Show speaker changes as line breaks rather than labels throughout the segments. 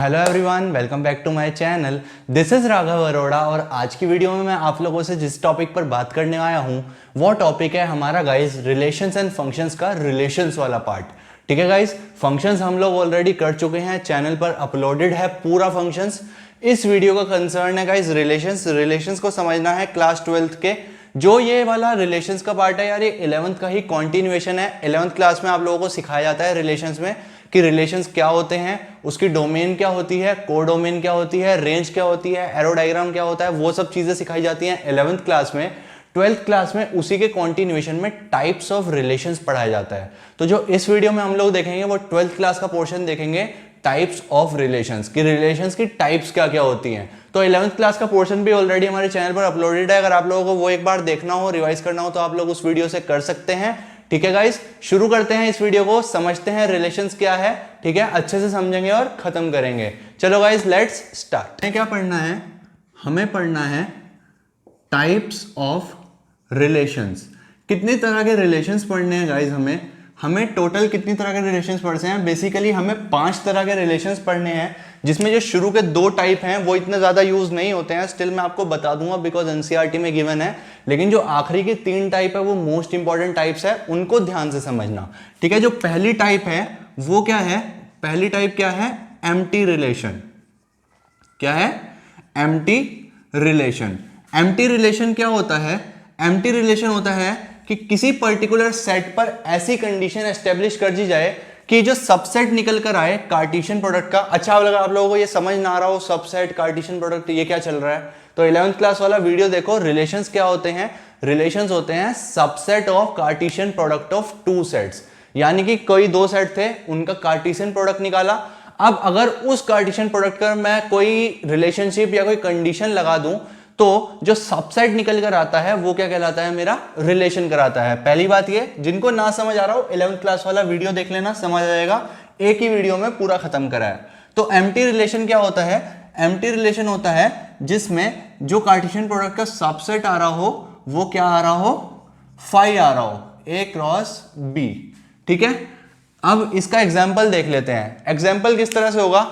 Hello everyone, welcome back to my channel. This is Raghav Arora और आज की वीडियो में मैं आप लोगों से जिस टॉपिक पर बात करने आया हूँ वो टॉपिक है हमारा गाइस रिलेशंस एंड फंक्शंस का रिलेशंस वाला पार्ट। ठीक है गाइस, फंक्शंस हम लोग ऑलरेडी कर चुके हैं, चैनल पर अपलोडेड है पूरा फंक्शंस। इस वीडियो का कंसर्न है गाइस रिलेशंस को समझना है क्लास 12th के। जो ये वाला रिलेशंस का पार्ट है यार, ये 11th का ही कॉन्टिन्यूएशन है। 11th क्लास में आप लोगों को सिखाया जाता है रिलेशंस में कि रिलेशंस क्या होते हैं, उसकी डोमेन क्या होती है, कोडोमेन क्या होती है, रेंज क्या होती है, एरो डायग्राम क्या होता है, वो सब चीजें सिखाई जाती हैं 11th क्लास में। 12th क्लास में उसी के कॉन्टिन्यूएशन में टाइप्स ऑफ रिलेशंस पढ़ाया जाता है। तो जो इस वीडियो में हम लोग देखेंगे वो 12th क्लास का पोर्शन देखेंगे, टाइप्स ऑफ रिलेशंस की, रिलेशंस की टाइप्स क्या क्या होती हैं। तो 11th क्लास का पोर्शन भी ऑलरेडी हमारे चैनल पर अपलोडेड है। अगर आप लोगों को वो एक बार देखना हो, रिवाइज करना हो, तो आप लोग उस वीडियो से कर सकते हैं। ठीक है गाइस, शुरू करते हैं इस वीडियो को, समझते हैं रिलेशंस क्या है। ठीक है, अच्छे से समझेंगे और खत्म करेंगे। चलो गाइस, लेट्स स्टार्ट। हमें क्या पढ़ना है? हमें पढ़ना है टाइप्स ऑफ रिलेशंस। कितनी तरह के रिलेशंस पढ़ने हैं गाइस? हमें टोटल कितनी तरह के रिलेशंस पढ़ते हैं? बेसिकली हमें 5 तरह के रिलेशंस पढ़ने हैं, जिसमें जो शुरू के 2 टाइप हैं वो इतने ज्यादा यूज नहीं होते हैं। स्टिल मैं आपको बता दूंगा बिकॉज एनसीईआरटी में गिवन है। लेकिन जो आखिरी की 3 टाइप है वो मोस्ट इंपॉर्टेंट टाइप्स है, उनको ध्यान से समझना। ठीक है, जो पहली टाइप है वो क्या है? पहली टाइप क्या है? Empty relation. क्या है? Empty relation. एम्प्टी रिलेशन क्या होता है? एम्प्टी रिलेशन होता है कि किसी पर्टिकुलर सेट पर ऐसी कंडीशन एस्टेब्लिश कर दी जाए कि जो सबसेट निकल कर आए कार्टेशियन प्रोडक्ट का। अच्छा लगा आप लोगों को ये समझ ना आ रहा हो, सबसेट कार्टेशियन प्रोडक्ट ये क्या चल रहा है? तो 11th क्लास वाला वीडियो देखो। रिलेशंस क्या होते हैं? रिलेशंस होते हैं subset of Cartesian product of 2 sets. यानी कि कोई 2 सेट थे, उनका कार्टेशियन प्रोडक्ट निकाला। अब अगर उस कार्टेशियन प्रोडक्ट का मैं कोई रिलेशनशिप या कोई कंडीशन लगा दूं तो जो सबसेट निकल कर आता है वो क्या कहलाता है? मेरा रिलेशन कराता है। पहली बात ये, जिनको ना समझ आ रहा हो 11th क्लास वाला वीडियो देख लेना, समझ आ जाएगा। एक ही वीडियो में पूरा खत्म करा है। तो एम्प्टी रिलेशन क्या होता है? एम्प्टी रिलेशन होता है जिसमें जो कार्टेशियन प्रोडक्ट का सबसेट आ रहा हो वो क्या आ रहा हो? फाई आ रहा हो, A क्रॉस B। ठीक है, अब इसका एग्जाम्पल देख लेते हैं। एग्जाम्पल किस तरह से होगा?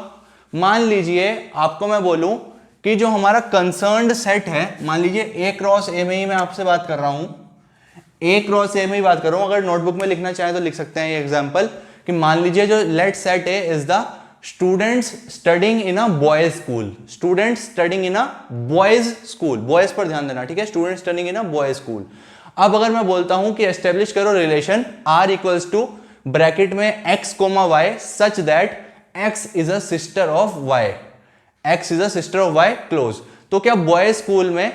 मान लीजिए आपको मैं बोलूं कि जो हमारा कंसर्न्ड सेट है, मान लीजिए A क्रॉस A में ही मैं आपसे बात कर रहा हूं, A क्रॉस A में ही बात कर रहा हूं। अगर नोटबुक में लिखना चाहें तो लिख सकते हैं ये एग्जांपल कि मान लीजिए जो let set A is the students studying in a boys school. Students studying in a boys school, boys पर ध्यान देना। ठीक है, students studying in a boys school. अब अगर मैं बोलता हूं कि एस्टेब्लिश करो relation R equals to bracket में X comma Y such that X is a sister of Y, X is a sister of Y close. तो क्या बॉयज स्कूल में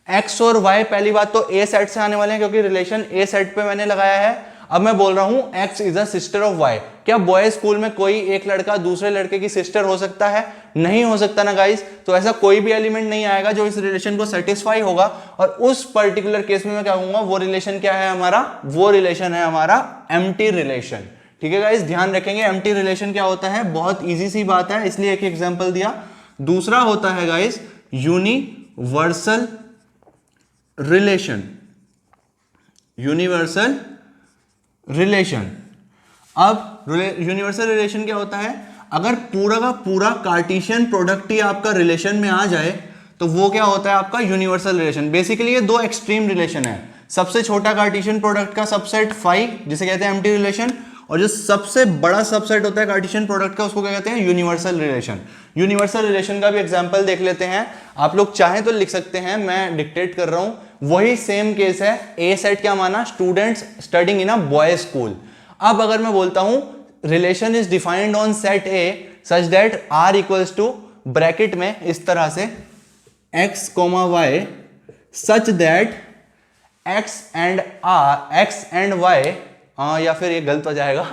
X और Y पहली बात तो A सेट से आने वाले हैं क्योंकि रिलेशन A सेट पे मैंने लगाया है। अब मैं बोल रहा हूं X is a sister of Y। क्या बॉयज स्कूल में कोई एक लड़का दूसरे लड़के की सिस्टर हो सकता है? नहीं हो सकता ना गाइस। तो ऐसा कोई भी एलिमेंट नहीं आएगा जो इस रिलेशन को सेटिस्फाई होगा। और उस पर्टिकुलर केस में मैं क्या कहूंगा? वो रिलेशन क्या है हमारा? वो रिलेशन है हमारा एम्प्टी रिलेशन। ठीक है गाइस, ध्यान रखेंगे एम्प्टी रिलेशन क्या होता है। बहुत ईजी सी बात है, इसलिए एक एग्जाम्पल दिया। दूसरा होता है guys universal relation. Universal relation. अब यूनिवर्सल रिलेशन क्या होता है? अगर पूरा का पूरा कार्टेशियन प्रोडक्ट ही आपका रिलेशन में आ जाए तो वो क्या होता है? आपका यूनिवर्सल रिलेशन। बेसिकली ये 2 एक्सट्रीम रिलेशन है। सबसे छोटा कार्टेशियन प्रोडक्ट का सबसेट फाई, जिसे कहते हैं एम्प्टी रिलेशन, और जो सबसे बड़ा सबसेट होता है कार्टेशियन प्रोडक्ट का उसको क्या कहते हैं? Universal relation. यूनिवर्सल रिलेशन का भी एग्जांपल देख लेते हैं। आप लोग चाहें तो लिख सकते हैं, मैं डिक्टेट कर रहा हूं। वही सेम केस है। ए सेट क्या माना? Students studying in a boys school. अब अगर मैं बोलता हूं relation is defined on set A such that R equals to bracket में इस तरह से X comma Y such that X and Y, या फिर ये गलत हो जाएगा,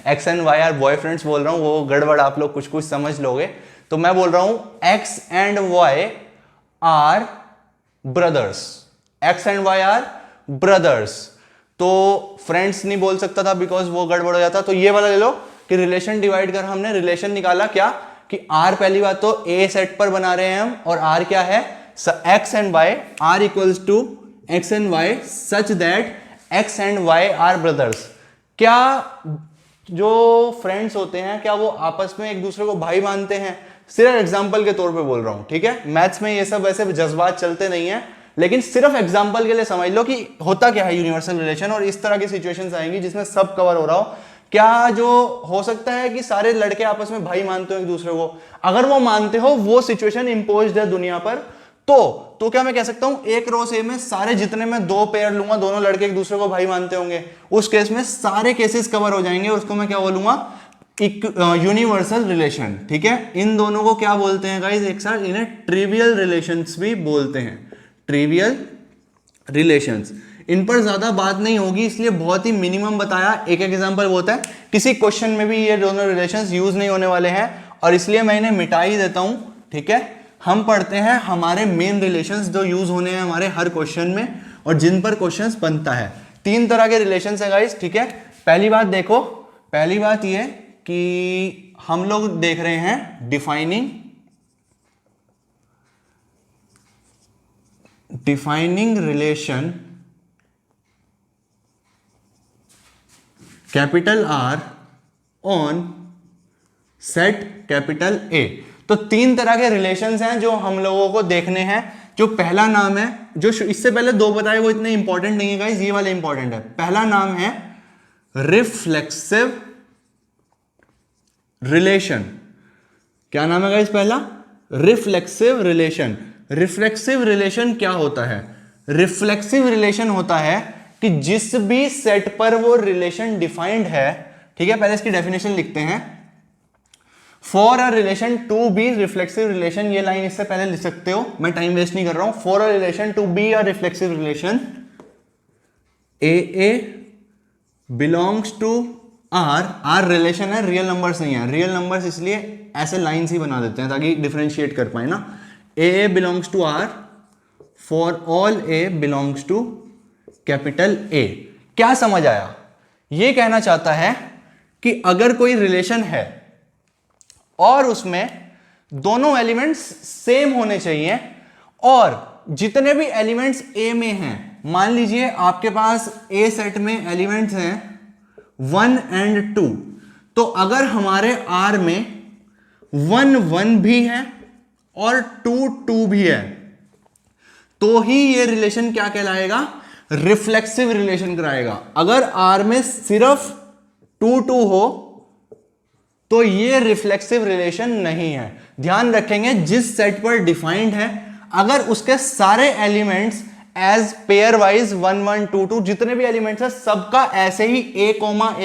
X and Y are boyfriends बोल रहा हूं, वो गड़बड़ आप लोग कुछ कुछ समझ लोगे। तो मैं बोल रहा हूं X and Y are brothers. X and Y are brothers. तो फ्रेंड्स नहीं बोल सकता था बिकॉज वो गड़बड़ हो जाता। तो ये वाला ले लो कि रिलेशन डिवाइड कर हमने रिलेशन निकाला क्या कि R पहली बात तो A सेट पर बना रहे हैं हम, और R क्या है? X and Y, R equals to X and Y such that X and Y are brothers. क्या जो फ्रेंड्स होते हैं क्या वो आपस में एक दूसरे को भाई मानते हैं? सिर्फ एग्जाम्पल के तौर पे बोल रहा हूं, ठीक है। मैथ्स में ये सब वैसे जज्बात चलते नहीं है, लेकिन सिर्फ एग्जाम्पल के लिए समझ लो कि होता क्या है यूनिवर्सल रिलेशन, और इस तरह की सिचुएशंस आएंगी जिसमें सब कवर हो रहा हो। क्या जो हो सकता है कि सारे लड़के आपस में भाई मानते हो एक दूसरे को, अगर वो मानते हो वो सिचुएशन इंपोज्ड है दुनिया पर, तो क्या मैं कह सकता हूं एक रो से में सारे जितने मैं दो पेयर लूंगा, दोनों लड़के एक दूसरे को भाई मानते होंगे, उस केस में सारे केसेस कवर हो जाएंगे, उसको मैं क्या बोलूंगा, यूनिवर्सल रिलेशन, ठीक है। इन दोनों को क्या बोलते हैं गाइस एक साथ, इन्हें ट्रिवियल रिलेशंस भी बोलते हैं, ट्रिवियल रिलेशंस। इन पर ज्यादा बात नहीं होगी इसलिए बहुत ही मिनिमम बताया, एक एक एग्जांपल होता है, किसी क्वेश्चन में भी ये दोनों रिलेशंस यूज नहीं होने वाले हैं और इसलिए मैं इन्हें मिटा ही देता हूं, ठीक है। हम पढ़ते हैं हमारे मेन रिलेशंस जो यूज होने हैं हमारे हर क्वेश्चन में और जिन पर क्वेश्चंस बनता है। तीन तरह के रिलेशंस है गाइस, ठीक है। पहली बात देखो, पहली बात ये कि हम लोग देख रहे हैं defining relation capital R on set capital A. तो तीन तरह के रिलेशंस हैं जो हम लोगों को देखने हैं। जो पहला नाम है, जो इससे पहले दो बताए वो इतने इंपॉर्टेंट नहीं है गाइस, ये वाले इंपॉर्टेंट है। पहला नाम है रिफ्लेक्सिव रिलेशन। क्या नाम है गाइस पहला? Reflexive relation. रिफ्लेक्सिव रिलेशन क्या होता है? रिफ्लेक्सिव रिलेशन होता है कि जिस भी सेट पर वो रिलेशन डिफाइंड है, ठीक है, पहले इसकी डेफिनेशन लिखते हैं। For a relation to be reflexive relation, ये लाइन इससे पहले लिख सकते हो, मैं टाइम वेस्ट नहीं कर रहा हूं। For a relation to be a reflexive relation, A belongs to R relation है, रियल नंबर्स नहीं है। रियल नंबर्स इसलिए ऐसे लाइन्स ही बना देते हैं ताकि डिफरेंशिएट कर पाए ना। A belongs to R for all A belongs to capital A. क्या समझ आया? ये कहना चाहता है कि अगर कोई रिलेशन है और उसमें दोनों एलिमेंट्स सेम होने चाहिए और जितने भी एलिमेंट्स ए में हैं, मान लीजिए आपके पास ए सेट में एलिमेंट्स हैं 1 and 2, तो अगर हमारे आर में 1 1 भी है और 2 2 भी है तो ही ये रिलेशन क्या कहलाएगा? रिफ्लेक्सिव रिलेशन कराएगा। अगर आर में सिर्फ 2 2 हो तो ये रिफ्लेक्सिव रिलेशन नहीं है। ध्यान रखेंगे जिस सेट पर डिफाइंड है अगर उसके सारे एलिमेंट्स एज पेयर वाइज 1 1 2 2 जितने भी एलिमेंट्स है सबका ऐसे ही ए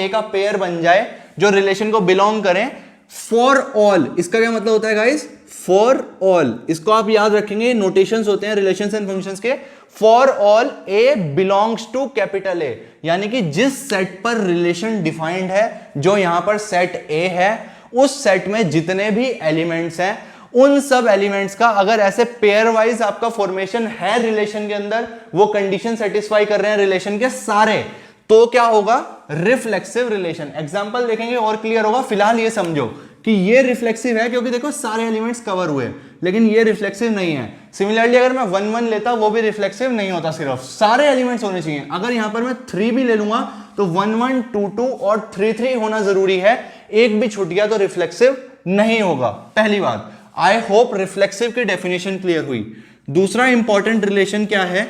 का पेयर बन जाए जो रिलेशन को बिलोंग करें। फॉर ऑल, इसका क्या मतलब होता है गाइस? फॉर ऑल, इसको आप याद रखेंगे, नोटेशंस होते हैं रिलेशंस एंड फंक्शंस के। For all A belongs to capital A, यानी कि जिस सेट पर रिलेशन डिफाइंड है, जो यहां पर सेट ए है, उस सेट में जितने भी एलिमेंट्स हैं उन सब एलिमेंट्स का अगर ऐसे पेयर वाइज आपका फॉर्मेशन है रिलेशन के अंदर, वो कंडीशन सेटिस्फाई कर रहे हैं रिलेशन के सारे, तो क्या होगा? Reflexive relation. एग्जांपल देखेंगे और क्लियर होगा। फिलहाल ये समझो कि ये रिफ्लेक्सिव है क्योंकि देखो सारे एलिमेंट्स कवर हुए, लेकिन ये रिफ्लेक्सिव नहीं है। सिमिलरली अगर मैं 1 1 लेता वो भी रिफ्लेक्सिव नहीं होता, सिर्फ सारे एलिमेंट्स होने चाहिए। अगर यहां पर मैं 3 भी ले लूंगा तो 1 1 2 2 और 3 3 होना जरूरी है। एक भी छूट गया तो रिफ्लेक्सिव नहीं होगा। पहली बात, आई होप रिफ्लेक्सिव की डेफिनेशन क्लियर हुई। दूसरा इंपॉर्टेंट रिलेशन क्या है?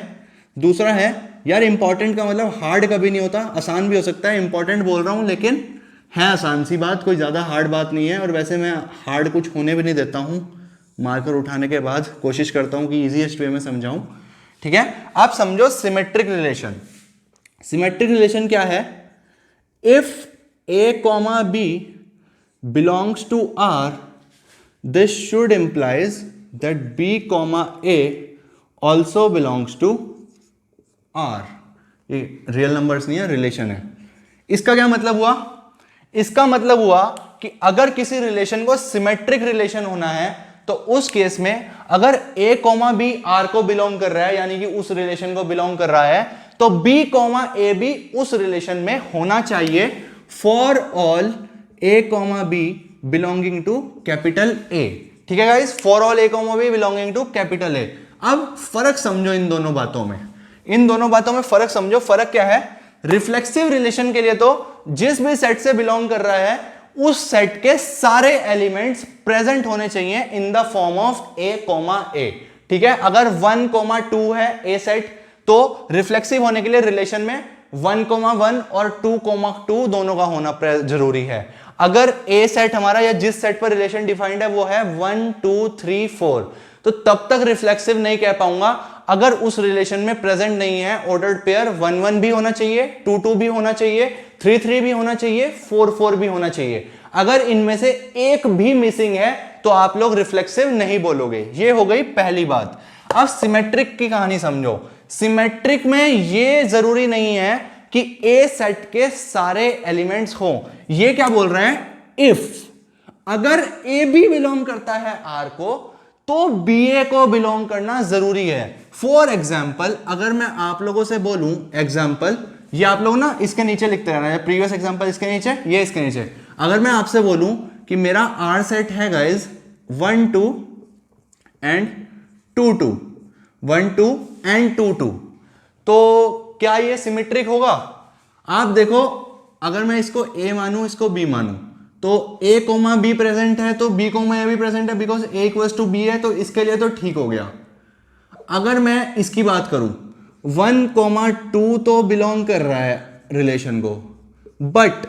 दूसरा है, यार इंपॉर्टेंट का मतलब हार्ड कभी नहीं होता, आसान भी हो सकता है। इंपॉर्टेंट बोल रहा हूं लेकिन है आसान सी बात, कोई ज्यादा हार्ड बात नहीं है। और वैसे मैं हार्ड कुछ होने भी नहीं देता हूं, मार्कर उठाने के बाद कोशिश करता हूं कि इजीएस्ट वे में समझाऊं, ठीक है। आप समझो सिमेट्रिक रिलेशन। सिमेट्रिक रिलेशन क्या है? If A comma B belongs to R, this should implies that b comma a also belongs to r। ये रियल नंबर्स नहीं है, रिलेशन है। इसका क्या मतलब हुआ? इसका मतलब हुआ कि अगर किसी रिलेशन को सिमेट्रिक रिलेशन होना है तो उस केस में अगर a कॉमा बी आर को बिलोंग कर रहा है, यानी कि उस रिलेशन को बिलोंग कर रहा है, तो b कॉमा ए भी उस रिलेशन में होना चाहिए। For all a comma B belonging to capital A, ठीक है guys. For all A comma B belonging to capital A. अब फर्क समझो इन दोनों बातों में, इन दोनों बातों में फर्क समझो। फर्क क्या है? रिफ्लेक्सिव रिलेशन के लिए तो जिस भी सेट से बिलोंग कर रहा है उस सेट के सारे एलिमेंट्स प्रेजेंट होने चाहिए in the form of A comma A. ठीक है, अगर 1,2 है ए सेट, तो रिफ्लेक्सिव होने के लिए रिलेशन में 1,1 और 2,2 दोनों का होना जरूरी है। अगर ए सेट हमारा या जिस सेट पर रिलेशन डिफाइंड है वो है 1 2 3 4, तो तब तक रिफ्लेक्सिव नहीं कह पाऊंगा अगर उस रिलेशन में प्रेजेंट नहीं है ऑर्डर्ड पेयर 1 1 भी होना चाहिए, 2 2 भी होना चाहिए, 3 3 भी होना चाहिए, 4 4 भी होना चाहिए। अगर इनमें से एक भी मिसिंग है तो आप लोग रिफ्लेक्सिव नहीं बोलोगे। ये हो गई पहली बात। अब सिमेट्रिक की कहानी समझो। सिमेट्रिक में ये जरूरी नहीं है कि ए सेट के सारे एलिमेंट्स हो। ये क्या बोल रहे हैं, इफ अगर ए भी बिलोंग करता है आर को तो बी ए को बिलोंग करना जरूरी है। फॉर एग्जाम्पल अगर मैं आप लोगों से बोलूं, एग्जाम्पल ये आप लोग ना इसके नीचे लिखते रहना है, प्रीवियस एग्जाम्पल इसके नीचे, ये इसके नीचे। अगर मैं आपसे बोलूं कि मेरा आर सेट है गाइज 1 2 एंड 2 2, 1 2 एंड 2 2, तो क्या ये सिमेट्रिक होगा? आप देखो, अगर मैं इसको ए मानूं इसको बी मानूं, तो ए कोमा बी प्रेजेंट है तो बी कोमा ए भी प्रेजेंट है, because A equals to B है, तो इसके लिए तो ठीक हो गया। अगर मैं इसकी बात करूं 1,2 तो बिलोंग कर रहा है रिलेशन को, बट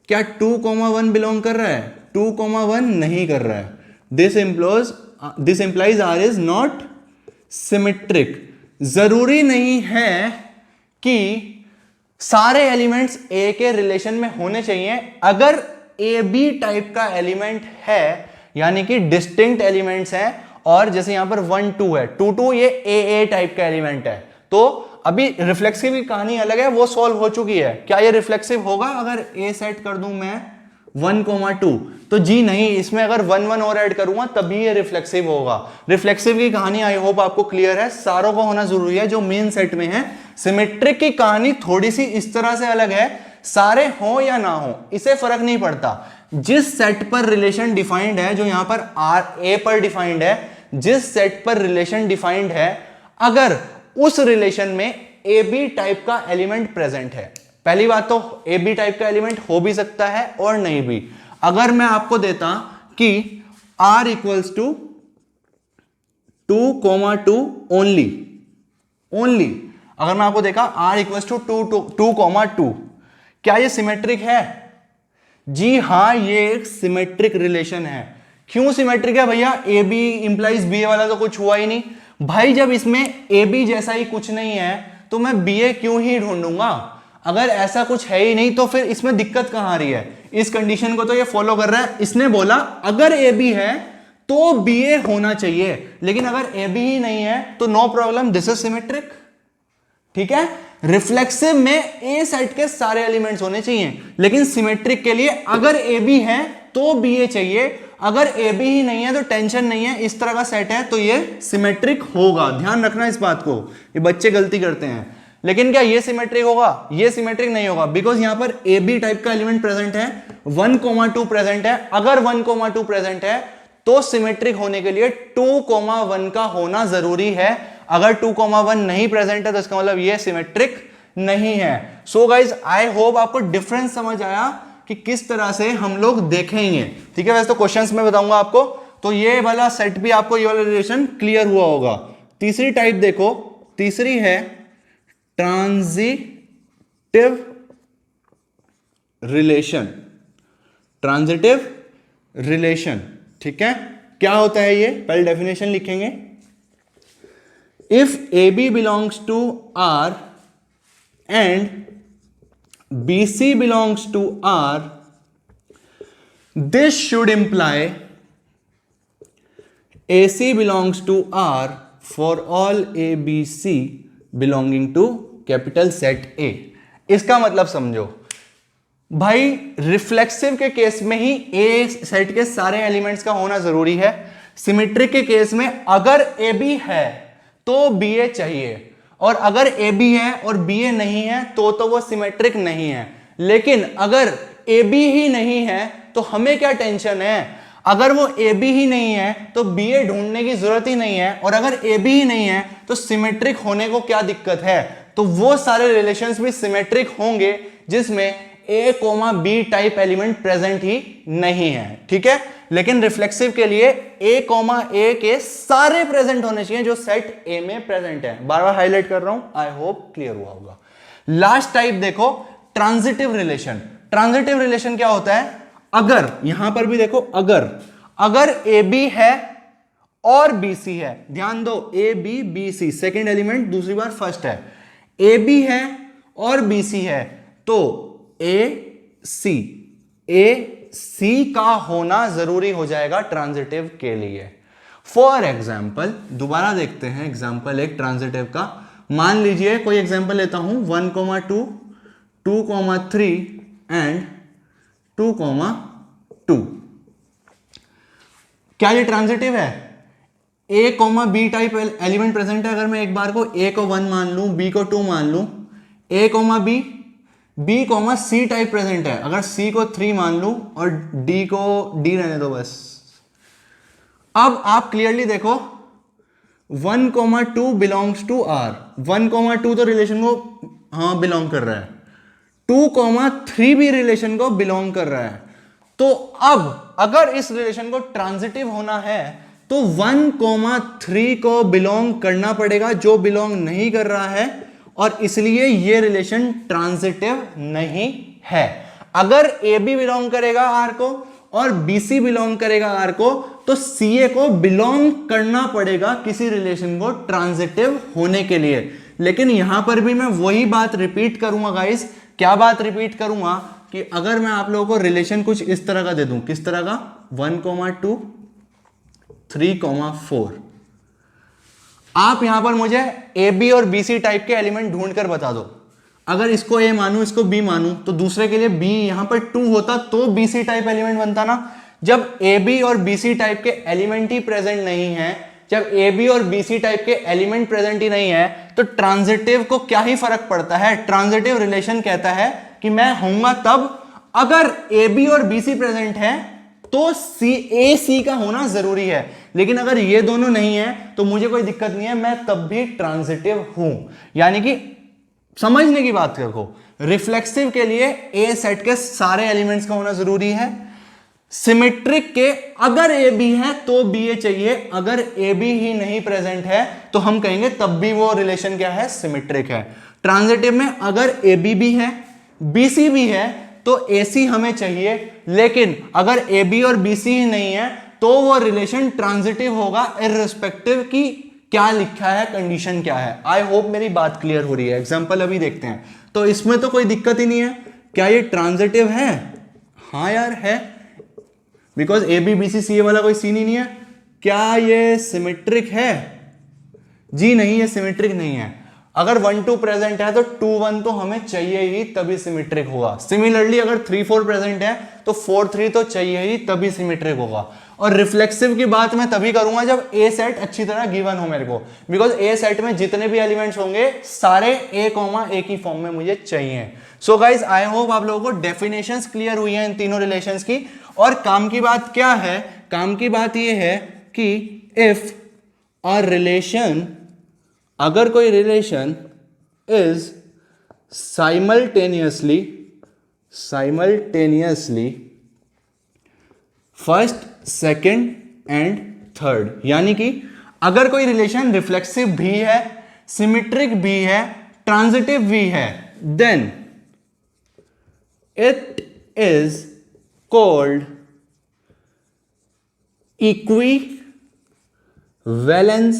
क्या 2,1 बिलोंग कर रहा है? 2,1 नहीं कर रहा है। This implies R is not symmetric. जरूरी नहीं है कि सारे एलिमेंट्स ए के रिलेशन में होने चाहिए। अगर ए बी टाइप का एलिमेंट है, यानी कि डिस्टिंक्ट एलिमेंट्स हैं, और जैसे यहां पर 1 2 है, 2 2 ये ए टाइप का एलिमेंट है, तो अभी रिफ्लेक्सिव की कहानी अलग है, वो सॉल्व हो चुकी है। क्या ये रिफ्लेक्सिव होगा अगर ए सेट कर दूं मैं 1,2? तो जी नहीं, इसमें अगर 1 1 और ऐड करूंगा तभी ये रिफ्लेक्सिव होगा। रिफ्लेक्सिव की कहानी आई होप आपको क्लियर है, सारों को होना जरूरी है जो मेन सेट में है। सिमेट्रिक की कहानी थोड़ी सी इस तरह से अलग है, सारे हो या ना हो इसे फर्क नहीं पड़ता। जिस सेट पर रिलेशन डिफाइंड है, जो यहां पर आर ए पर डिफाइंड है, जिस सेट पर रिलेशन डिफाइंड है, अगर उस रिलेशन में ए बी टाइप का एलिमेंट प्रेजेंट है, पहली बात तो ए बी टाइप का एलिमेंट हो भी सकता है और नहीं भी। अगर मैं आपको देता कि r इक्वल्स टू 2,2 ओनली, अगर मैं आपको देखा r इक्वल्स टू 2,2, क्या ये सिमेट्रिक है? जी हां, ये एक सिमेट्रिक रिलेशन है। क्यों सिमेट्रिक है भैया? ए बी इंप्लाइज बी ए वाला तो कुछ हुआ ही नहीं भाई। जब इसमें ए बी जैसा ही कुछ नहीं है तो मैं बी ए क्यों ही ढूंढूंगा? अगर ऐसा कुछ है ही नहीं तो फिर इसमें दिक्कत कहां आ रही है? इस कंडीशन को तो ये फॉलो कर रहा है। इसने बोला अगर ए बी है तो बी ए होना चाहिए, लेकिन अगर ए बी ही नहीं है तो no problem, this is symmetric. ठीक है, रिफ्लेक्सिव में ए सेट के सारे एलिमेंट्स होने चाहिए, लेकिन सिमेट्रिक के लिए अगर ए बी है तो बी ए चाहिए, अगर ए बी ही नहीं है तो टेंशन नहीं है, इस तरह का सेट है तो ये सिमेट्रिक होगा। ध्यान रखना इस बात को, ये बच्चे गलती करते हैं। लेकिन क्या ये सिमेट्रिक होगा? ये सिमेट्रिक नहीं होगा, बिकॉज यहां पर ए बी टाइप का एलिमेंट प्रेजेंट है, 1,2 प्रेजेंट है। अगर 1,2 प्रेजेंट है तो सिमेट्रिक होने के लिए 2,1 का होना जरूरी है। अगर 2,1 नहीं प्रेजेंट है तो इसका मतलब ये सिमेट्रिक नहीं है। सो गाइज, आई होप आपको डिफरेंस समझ आया कि किस तरह से हम लोग देखेंगे। ठीक है, वैसे तो क्वेश्चंस में बताऊंगा आपको। तो ये वाला सेट भी आपको, ये वाला रिलेशन क्लियर हुआ होगा। तीसरी टाइप देखो, तीसरी है ट्रांजिटिव रिलेशन। ट्रांजिटिव रिलेशन, ठीक है, क्या होता है ये? पहले डेफिनेशन लिखेंगे। If A B belongs to R and BC belongs to R, this should imply AC belongs to R for all ABC belonging to capital set A। इसका मतलब समझो भाई, रिफ्लेक्सिव के केस में ही ए सेट के सारे एलिमेंट्स का होना जरूरी है। सिमेट्रिक के केस में अगर ए बी है तो बी ए चाहिए, और अगर ए बी है और बी ए नहीं है तो वो सिमेट्रिक नहीं है। लेकिन अगर ए बी ही नहीं है तो हमें क्या टेंशन है? अगर वो ए बी ही नहीं है तो बी ए ढूंढने की जरूरत ही नहीं है, और अगर ए बी ही नहीं है तो सिमेट्रिक होने को क्या दिक्कत है? तो वो सारे रिलेशंस भी सिमेट्रिक होंगे जिसमें A comma B type element present ही नहीं है, ठीक है। लेकिन रिफ्लेक्सिव के लिए ए कोमा ए के सारे प्रेजेंट होने चाहिए जो सेट ए में प्रेजेंट है। बार बार हाईलाइट कर रहा हूं, आई होप क्लियर हुआ होगा। लास्ट टाइप देखो, ट्रांजिटिव रिलेशन। ट्रांजिटिव रिलेशन क्या होता है? अगर यहां पर भी देखो, अगर ए बी है और बी सी है, ध्यान दो, A B B C, second element दूसरी बार फर्स्ट है, ए बी है और बी सी है, तो ए सी का होना जरूरी हो जाएगा ट्रांजिटिव के लिए। फॉर एग्जाम्पल, दोबारा देखते हैं एग्जाम्पल एक ट्रांजिटिव का। मान लीजिए कोई एग्जाम्पल लेता हूं 1,2, 2,3 एंड 2,2। क्या ये ट्रांजिटिव है? A comma B type element present है। अगर मैं एक बार को ए को 1 मान लूं, बी को 2 मान लूं, A comma B comma C type present है। अगर सी को 3 मान लूं और डी को डी रहने दो बस। अब आप क्लियरली देखो 1,2 बिलोंग्स टू आर। 1,2 तो रिलेशन को बिलोंग कर रहा है, 2,3 भी रिलेशन को बिलोंग कर रहा है। तो अब अगर इस रिलेशन को ट्रांजिटिव होना है तो 1,3 को बिलोंग करना पड़ेगा, जो बिलोंग नहीं कर रहा है, और इसलिए ये रिलेशन ट्रांजिटिव नहीं है। अगर ए बी बिलोंग करेगा आर को और बी सी बिलोंग करेगा आर को, तो सी ए को बिलोंग करना पड़ेगा किसी रिलेशन को ट्रांजिटिव होने के लिए। लेकिन यहां पर भी मैं वही बात रिपीट करूंगा गाइस। क्या बात रिपीट करूंगा? कि अगर मैं आप लोगों को रिलेशन कुछ इस तरह का दे दूं, किस तरह का, 1,2 3,4, आप यहां पर मुझे ए बी और बी सी टाइप के एलिमेंट ढूंढ कर बता दो। अगर इसको ए मानूं, इसको बी मानूं, तो दूसरे के लिए बी यहां पर 2 होता तो बी सी टाइप एलिमेंट बनता ना। जब ए बी और बी सी टाइप के एलिमेंट ही प्रेजेंट नहीं है, जब ए बी और बी सी टाइप के एलिमेंट प्रेजेंट ही नहीं है, तो ट्रांजिटिव को क्या ही फर्क पड़ता है। ट्रांजिटिव रिलेशन कहता है कि मैं होऊंगा तब अगर ए बी और बी सी प्रेजेंट है तो ए सी का होना जरूरी है। लेकिन अगर ये दोनों नहीं है तो मुझे कोई दिक्कत नहीं है, मैं तब भी ट्रांजिटिव हूं। यानी कि समझने की बात देखो, रिफ्लेक्सिव के लिए ए सेट के सारे एलिमेंट्स का होना जरूरी है। सिमेट्रिक के अगर ए बी है तो बी ए चाहिए, अगर ए बी ही नहीं प्रेजेंट है तो हम कहेंगे तब भी वो रिलेशन क्या है, सिमेट्रिक है। ट्रांजिटिव में अगर ए बी भी है, बी सी भी है, तो ए सी हमें चाहिए। लेकिन अगर ए बी और बी सी ही नहीं है तो वो रिलेशन ट्रांजिटिव होगा, इररिस्पेक्टिव की क्या लिखा है, कंडीशन क्या है। आई होप मेरी बात क्लियर हो रही है। एग्जांपल अभी देखते हैं, तो इसमें तो कोई दिक्कत ही नहीं है। क्या ये ट्रांजिटिव है? हाँ यार है, because A B B C C A वाला कोई सीन ही नहीं है। क्या ये सिमेट्रिक है? जी नहीं, ये सिमेट्रिक नहीं है। अगर 1,2 प्रेजेंट है तो 2,1 तो हमें चाहिए ही, तभी सिमेट्रिक होगा। सिमिलरली अगर 3,4 प्रेजेंट है तो 4,3 तो चाहिए ही, तभी सिमेट्रिक होगा। और रिफ्लेक्सिव की बात मैं तभी करूंगा जब ए सेट अच्छी तरह गिवन हो मेरे को, बिकॉज ए सेट में जितने भी एलिमेंट्स होंगे सारे ए कॉमा ए की फॉर्म में मुझे चाहिए। सो गाइज आई होप आप लोगों को डेफिनेशंस क्लियर हुई हैं इन तीनों रिलेशंस की। और काम की बात क्या है? काम की बात यह है कि इफ अ रिलेशन, अगर कोई relation is simultaneously first, second and third, यानी कि अगर कोई रिलेशन रिफ्लेक्सिव भी है, सिमेट्रिक भी है, ट्रांजिटिव भी है, then it is called equivalence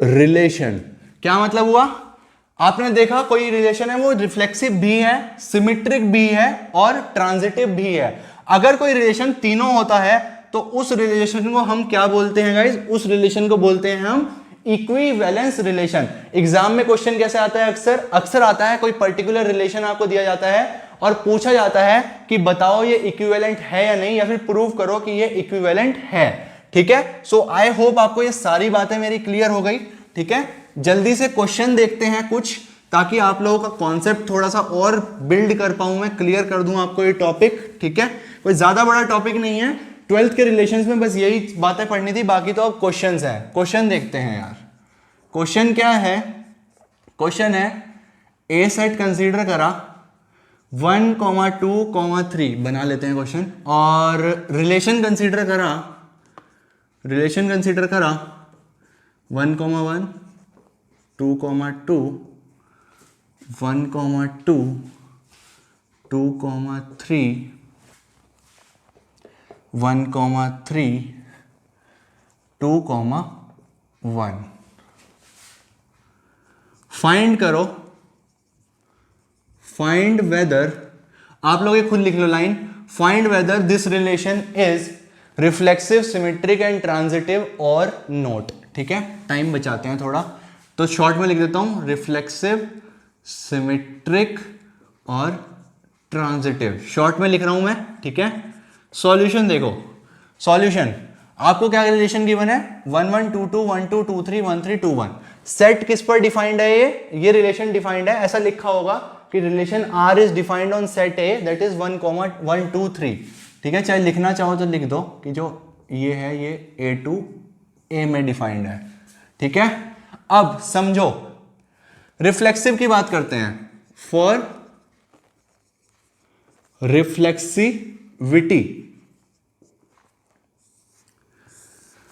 relation. क्या मतलब हुआ? आपने देखा कोई रिलेशन है वो रिफ्लेक्सिव भी है, सिमेट्रिक भी है और ट्रांजिटिव भी है। अगर कोई रिलेशन तीनों होता है तो उस रिलेशन को हम क्या बोलते हैं गाइस? उस रिलेशन को बोलते हैं हम इक्विवेलेंस रिलेशन। एग्जाम में क्वेश्चन कैसे आता है? अक्सर आता है, कोई पर्टिकुलर रिलेशन आपको दिया जाता है और पूछा जाता है कि बताओ ये इक्विवेलेंट है या नहीं, या फिर प्रूव करो कि ये इक्विवेलेंट है। ठीक है, सो आई होप आपको ये सारी बातें मेरी क्लियर हो गई। ठीक है, जल्दी से क्वेश्चन देखते हैं कुछ, ताकि आप लोगों का कॉन्सेप्ट थोड़ा सा और बिल्ड कर पाऊं, मैं क्लियर कर दूं आपको ये टॉपिक। ठीक है, कोई ज्यादा बड़ा टॉपिक नहीं है, 12th के रिलेशंस में बस यही बातें पढ़नी थी, बाकी तो अब क्वेश्चंस हैं। क्वेश्चन देखते हैं यार। क्वेश्चन क्या है? क्वेश्चन है ए सेट कंसीडर करा 1,2,3 बना लेते हैं क्वेश्चन, और रिलेशन कंसीडर करा 1,1, 2,2, 1,2, 2,3, 1,3, 2,1। फाइंड करो, फाइंड वेदर, आप लोग ये खुद लिख लो line, find whether this relation is reflexive, symmetric and transitive और नोट। ठीक है, टाइम बचाते हैं थोड़ा, तो शॉर्ट में लिख देता हूं, रिफ्लेक्सिव, सिमेट्रिक और ट्रांजिटिव, शॉर्ट में लिख रहा हूं मैं। ठीक है, सॉल्यूशन देखो, सॉल्यूशन आपको क्या रिलेशन गिवन है, 1 1 2 2 1 2 2 3 1 3 2 1। सेट किस पर डिफाइंड है, ये रिलेशन डिफाइंड है, ऐसा लिखा होगा कि relation R is defined on set A that is 1, 1 2 3। ठीक है, चाहे लिखना चाहो तो लिख दो कि जो ये है ये A2 A में डिफाइंड है। ठीक है, अब समझो, रिफ्लेक्सिव की बात करते हैं। फॉर रिफ्लेक्सिविटी,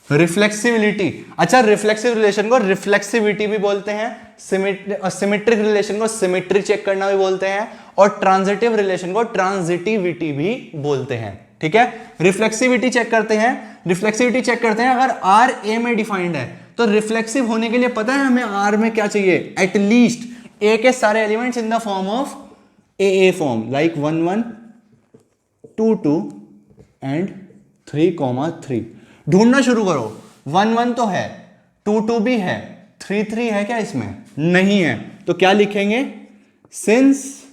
रिफ्लेक्सिबिलिटी, अच्छा रिफ्लेक्सिव रिलेशन को रिफ्लेक्सिविटी भी बोलते हैं, सिमेट्रिक रिलेशन को सिमेट्री चेक करना भी बोलते हैं, और ट्रांजिटिव रिलेशन को ट्रांजिटिविटी भी बोलते हैं। ठीक है, रिफ्लेक्सिविटी चेक करते हैं, रिफ्लेक्सिविटी चेक करते हैं, अगर R A में डिफाइंड है तो रिफ्लेक्सिव होने के लिए पता है हमें R में क्या चाहिए, एटलीस्ट A के सारे elements in the form of AA form, like 1 1 2 2 and 3,3। ढूंढना शुरू करो, 1 1 तो है, 2 2 भी है, 3 3 है क्या इसमें, नहीं है, तो क्या लिखेंगे, since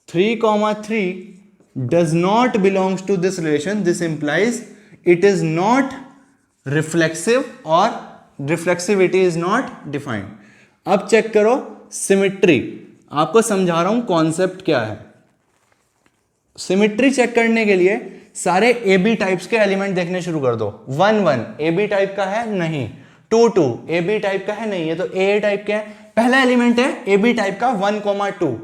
3,3 does not belongs to this relation, this implies it is not reflexive or reflexivity is not defined। अब चेक करो सिमेट्री, आपको समझा रहा हूं कॉन्सेप्ट क्या है। सिमेट्री चेक करने के लिए सारे ए बी टाइप्स के एलिमेंट देखने शुरू कर दो। 1 1 ए बी टाइप का है, नहीं। 2 2 ए बी टाइप का है, नहीं, ये तो ए टाइप के हैं। पहला एलिमेंट है ए बी टाइप का 1,2।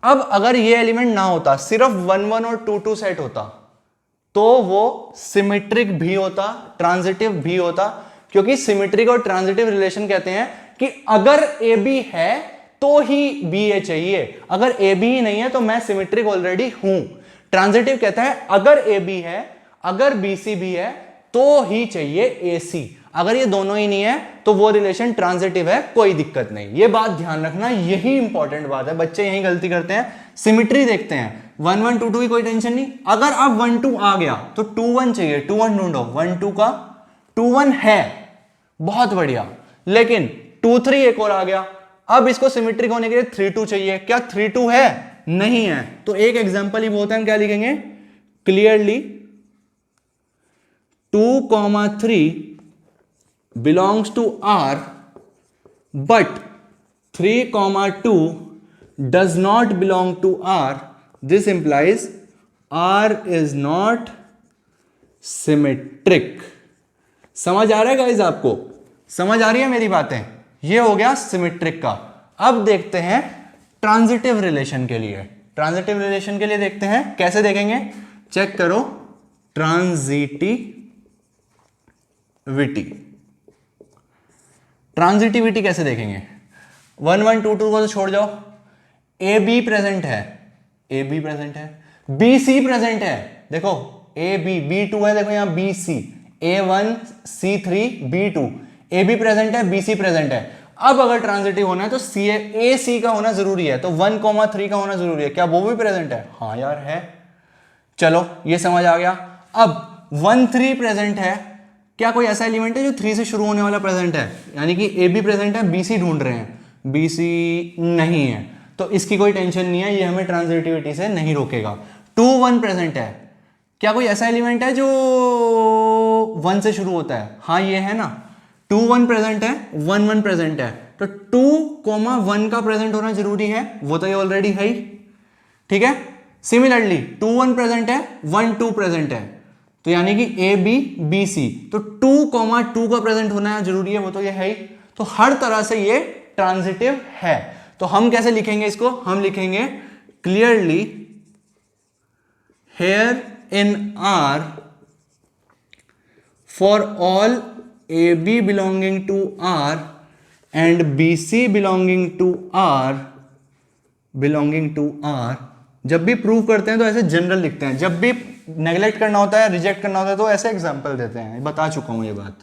अब अगर ये एलिमेंट ना होता, सिर्फ 1 1 और 2 2 सेट होता, तो वो सिमेट्रिक भी होता, ट्रांजिटिव भी होता, क्योंकि सिमेट्रिक और ट्रांजिटिव रिलेशन कहते हैं कि अगर ए बी है तो ही बी ए चाहिए, अगर ए बी ही नहीं है तो मैं सिमेट्रिक ऑलरेडी हूं। ट्रांजिटिव कहता है अगर ए बी है, अगर बी सी भी है तो ही चाहिए ए सी, अगर ये दोनों ही नहीं है तो वो रिलेशन ट्रांजिटिव है, कोई दिक्कत नहीं। ये बात ध्यान रखना, यही इंपॉर्टेंट बात है, बच्चे यही गलती करते हैं। सिमेट्री देखते हैं, 1 1 2 2 की कोई टेंशन नहीं, अगर अब 1 2 आ गया तो 2 1 चाहिए, 2 1 ढूंढो, 1 2 का 2 1 है, बहुत बढ़िया, लेकिन 2 3 एक और आ गया, अब इसको सिमेट्रिक होने के लिए 3 2 चाहिए, क्या 3 2 है, नहीं है, तो एक एग्जांपल ही बहुत है, हम क्या लिखेंगे, clearly 2,3 belongs to R but 3,2 does not belong to R, this implies R is not symmetric। समझ आ रहा है गाइस, आपको समझ आ रही है मेरी बातें, ये हो गया सिमेट्रिक का। अब देखते हैं ट्रांजिटिव रिलेशन के लिए, ट्रांजिटिव रिलेशन के लिए देखते हैं कैसे देखेंगे, चेक करो ट्रांजिटिविटी, ट्रांजिटिविटी कैसे देखेंगे, 1 1 2 2 को तो छोड़ जाओ, ए बी प्रेजेंट है, ए बी प्रेजेंट है, बी सी प्रेजेंट है, देखो ए बी, बी टू है, देखो यहां B C, A 1 C 3 B 2, A B present है, बी सी प्रेजेंट है। अब अगर ट्रांजिटिव होना है तो सी ए सी का होना जरूरी है, तो 1,3 का होना जरूरी है, क्या वो भी प्रेजेंट है, हाँ यार है, चलो ये समझ आ गया। अब 1 3 प्रेजेंट है, क्या कोई ऐसा एलिमेंट है जो 3 से शुरू होने वाला प्रेजेंट है, यानी कि ए बी प्रेजेंट है, बी सी ढूंढ रहे हैं, बी सी नहीं है, तो इसकी कोई टेंशन नहीं है, ये हमें ट्रांजिटिविटी से नहीं रोकेगा। 2 1 प्रेजेंट है, क्या कोई ऐसा एलिमेंट है जो 1 से शुरू होता है, हाँ ये है ना, 2 1 प्रेजेंट है, 1 1 प्रेजेंट है, तो 2,1 का प्रेजेंट होना जरूरी है, वो तो ये ऑलरेडी है ही, ठीक है। सिमिलरली 2 1 प्रेजेंट है, 1 2 प्रेजेंट है, तो यानी कि ए बी बी सी, तो 2,2 का प्रेजेंट होना जरूरी है, वो तो ये है ही, तो हर तरह से ये ट्रांजिटिव है। तो हम कैसे लिखेंगे इसको, हम लिखेंगे clearly here in R for all A B belonging to R and B C belonging to R. जब भी प्रूव करते हैं तो ऐसे जनरल लिखते हैं, जब भी नेग्लेक्ट करना होता है, रिजेक्ट करना होता है तो ऐसे एग्जांपल देते हैं। बता चुका हूं ये बात,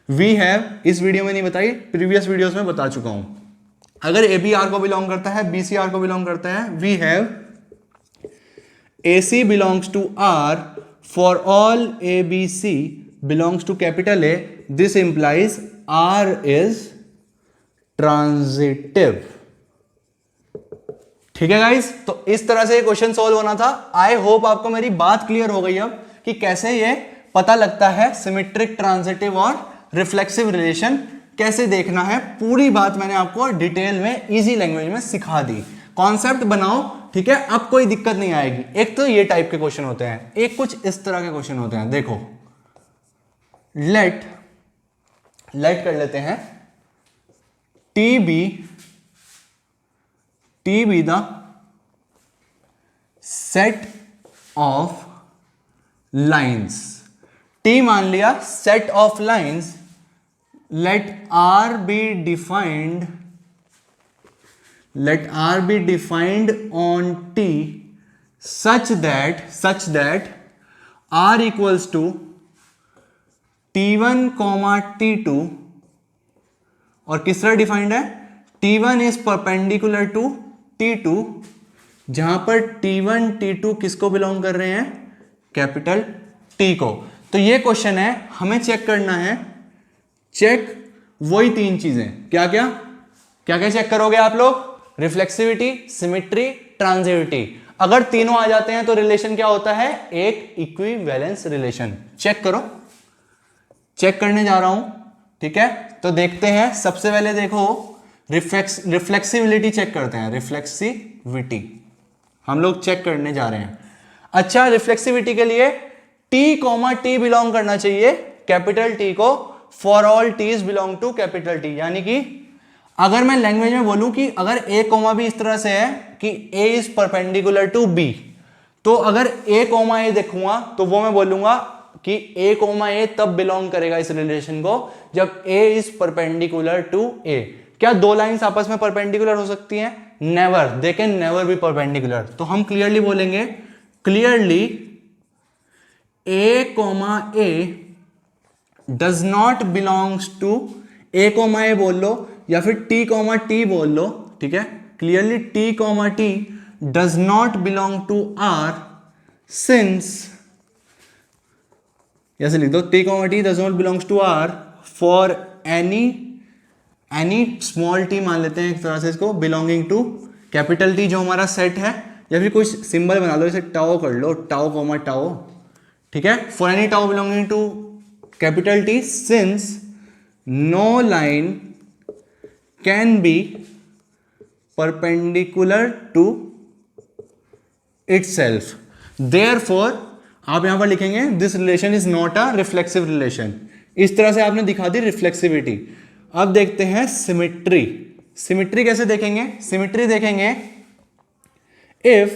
वी हैव इस वीडियो में नहीं बताई, प्रीवियस वीडियोस में बता चुका हूं। अगर ए बी आर को बिलोंग करता है, बी सी आर को बिलोंग करता है, we have A C belongs to R for all A B C belongs to capital A, this implies R is transitive. ठीक है गाइस, तो इस तरह से क्वेश्चन सॉल्व होना था। आई होप आपको मेरी बात क्लियर हो गई अब कि कैसे ये पता लगता है सिमेट्रिक, ट्रांजिटिव और रिफ्लेक्सिव रिलेशन कैसे देखना है। पूरी बात मैंने आपको डिटेल में इजी लैंग्वेज में सिखा दी। कॉन्सेप्ट बनाओ, ठीक है, अब कोई दिक्कत नहीं आएगी। एक तो ये टाइप के क्वेश्चन होते हैं, एक कुछ इस तरह के क्वेश्चन होते हैं। देखो, लेट कर लेते हैं T be the set of lines. T मान लिया set of lines. let R be defined on T such that R equals to T1, T2 और किस तरह डिफाइंड है, T1 is perpendicular to T2 जहां पर T1 T2 किसको belong कर रहे हैं, कैपिटल T को। तो ये क्वेश्चन है, हमें चेक करना है, चेक वही तीन चीजें, क्या क्या चेक करोगे आप लोग, रिफ्लेक्सिविटी, सिमेट्री, ट्रांजिटिविटी। अगर तीनों आ जाते हैं तो रिलेशन क्या होता है, एक इक्विवेलेंस रिलेशन। चेक करो, चेक करने जा रहा हूं, ठीक है। तो देखते हैं, सबसे पहले देखो रिफ्लेक्सिबिलिटी चेक करते हैं, रिफ्लेक्सिविटी हम लोग चेक करने जा रहे हैं। अच्छा, रिफ्लेक्सिविटी के लिए T, बिलोंग करना चाहिए कैपिटल T को for all Ts belong to capital T. यानी कि अगर मैं लैंग्वेज में बोलूं कि अगर ए कोमा बी इस तरह से है कि ए इज परपेंडिकुलर टू बी, तो अगर ए कोमा ए देखूंगा तो वो मैं बोलूंगा कि ए कोमा ए तब बिलोंग करेगा इस रिलेशन को जब A is perpendicular to A. क्या दो लाइंस आपस में परपेंडिकुलर हो सकती हैं? Never, they can never be perpendicular. तो हम क्लियरली बोलेंगे, clearly A comma A does not belongs to, A comma A बोल लो या फिर टी कोमा टी बोल लो, ठीक है। Clearly T comma T does not belong to R since, ऐसे लिख दो, T comma T does not belongs to R for any small T मान लेते हैं एक तरह से इसको, बिलोंगिंग टू कैपिटल टी जो हमारा सेट है, या फिर कुछ सिंबल बना लो, इसे टाओ कर लो, टाओ कोमा टाओ, ठीक है। For any tau belonging to capital T since no line can be perpendicular to itself, therefore आप यहां पर लिखेंगे this relation is not a reflexive relation। इस तरह से आपने दिखा दी रिफ्लेक्सिविटी। अब देखते हैं सिमेट्री। सिमेट्री कैसे देखेंगे? सिमेट्री देखेंगे if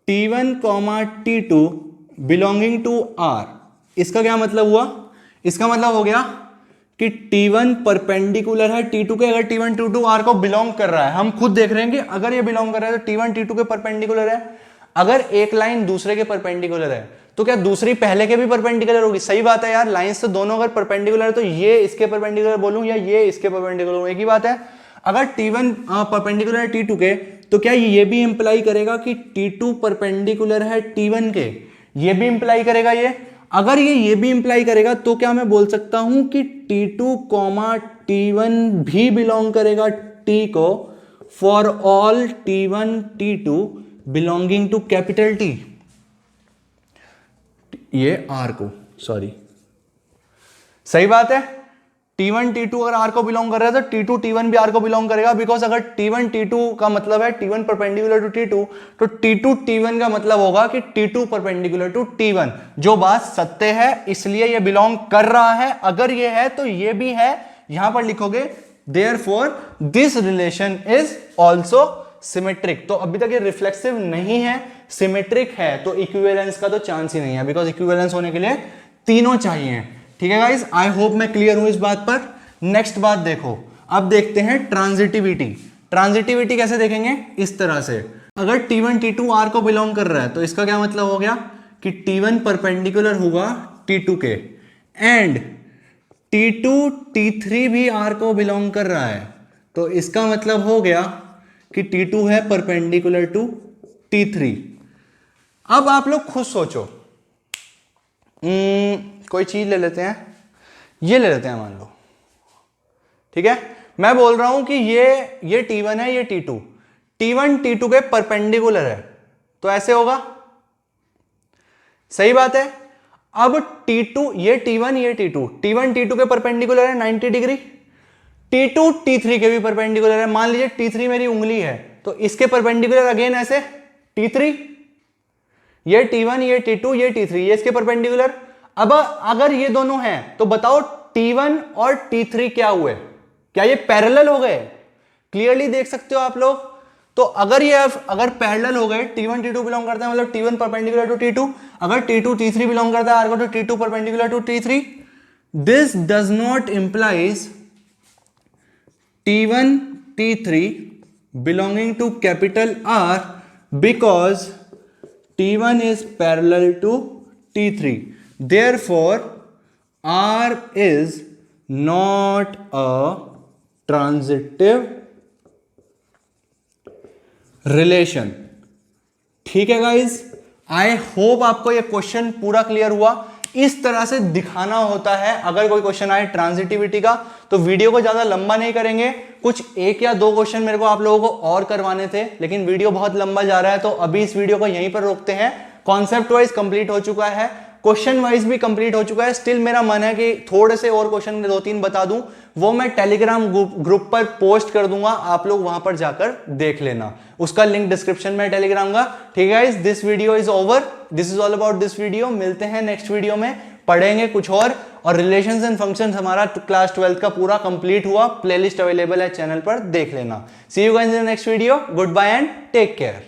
T1, T2 belonging to R। इसका क्या मतलब हुआ? इसका मतलब हो गया कि T1 परपेंडिकुलर है T2 के। अगर T1 T2 R को बिलोंग कर रहा है, हम खुद देख रहे हैं कि अगर ये बिलोंग कर रहा है तो T1 T2 के परपेंडिकुलर है। अगर एक लाइन दूसरे के परपेंडिकुलर है तो क्या दूसरी पहले के भी परपेंडिकुलर होगी? सही बात है यार, लाइंस तो दोनों अगर परपेंडिकुलर है तो ये इसके परपेंडिकुलर बोलूं या ये इसके परपेंडिकुलर बोलूं, एक ही बात है। अगर T1 परपेंडिकुलर है T2 के, तो क्या ये भी इंप्लाई करेगा कि T2 परपेंडिकुलर है T1 के? ये भी इंप्लाई करेगा ये। अगर ये भी इंप्लाई करेगा तो क्या मैं बोल सकता हूं कि T2, T1 भी बिलोंग करेगा T को for all T1, T2 belonging to capital T, ये R को, सॉरी, सही बात है। T1 T2 अगर R को बिलोंग कर रहा है तो T2 T1 भी R को बिलोंग करेगा, बिकॉज अगर T1 T2 का मतलब है T1 परपेंडिकुलर टू T2, तो T2 T1 का मतलब होगा कि T2 परपेंडिकुलर टू T1। जो बात सत्य है, इसलिए ये बिलोंग कर रहा है। अगर ये है तो ये भी है। यहां पर लिखोगे therefore this relation is also symmetric. तो अभी तक ये रिफ्लेक्सिव नहीं है, सिमेट्रिक है, तो इक्विवेलेंस का तो चांस ही नहीं है, बिकॉज इक्विवेलेंस होने के लिए तीनों चाहिए। ठीक है गाइस, आई होप मैं क्लियर हूं इस बात पर। नेक्स्ट बात देखो, अब देखते हैं ट्रांजिटिविटी। ट्रांजिटिविटी कैसे देखेंगे? इस तरह से, अगर T1 T2 R को बिलोंग कर रहा है तो इसका क्या मतलब हो गया कि T1 परपेंडिकुलर होगा T2 के, एंड T2 T3 भी R को बिलोंग कर रहा है, तो इसका मतलब हो गया कि T2 है परपेंडिकुलर टू T3। अब आप लोग खुद सोचो, कोई चीज ले लेते हैं, ये ले लेते हैं मान लो, ठीक है। मैं बोल रहा हूं कि ये T1 है, ये T2, T1 T2 के परपेंडिकुलर है, तो ऐसे होगा, सही बात है। अब T2, ये T1 ये T2, T1 T2 के परपेंडिकुलर है 90 डिग्री, T2 T3 के भी परपेंडिकुलर है। मान लीजिए T3 मेरी उंगली है, तो इसके परपेंडिकुलर अगेन ऐसे T3, ये T1 ये T2 ये T3, ये इसके परपेंडिकुलर। अब अगर ये दोनों हैं तो बताओ T1 और T3 क्या हुए? क्या ये पैरेलल हो गए? क्लियरली देख सकते हो आप लोग। तो अगर पैरेलल हो गए, T1 T2 बिलोंग करता है, मतलब T1 परपेंडिकुलर टू T2, अगर T2 T3 बिलोंग करता है, तो T2 perpendicular to T3। This does not implies T1 T3 belonging to capital R because T1 is parallel to T3. Therefore, R is not a transitive relation. ठीक है guys, I hope आपको यह question पूरा clear हुआ। इस तरह से दिखाना होता है अगर कोई क्वेश्चन आए ट्रांजिटिविटी का। तो वीडियो को ज्यादा लंबा नहीं करेंगे, कुछ एक या दो क्वेश्चन मेरे को आप लोगों को और करवाने थे, लेकिन वीडियो बहुत लंबा जा रहा है, तो अभी इस वीडियो को यहीं पर रोकते हैं। कॉन्सेप्ट वाइज कंप्लीट हो चुका है, क्वेश्चन वाइज भी कंप्लीट हो चुका है। स्टिल मेरा मन है कि थोड़े से और क्वेश्चन 2-3 बता दूं, वो मैं टेलीग्राम ग्रुप पर पोस्ट कर दूंगा, आप लोग वहां पर जाकर देख लेना, उसका लिंक डिस्क्रिप्शन में टेलीग्राम का। ठीक है, this video is over, this is all about this video. मिलते हैं नेक्स्ट वीडियो में, पढ़ेंगे कुछ और रिलेशंस एंड फंक्शंस हमारा क्लास 12 का पूरा कंप्लीट हुआ। प्लेलिस्ट अवेलेबल है चैनल पर, देख लेना। See you guys in the next video, goodbye and take care.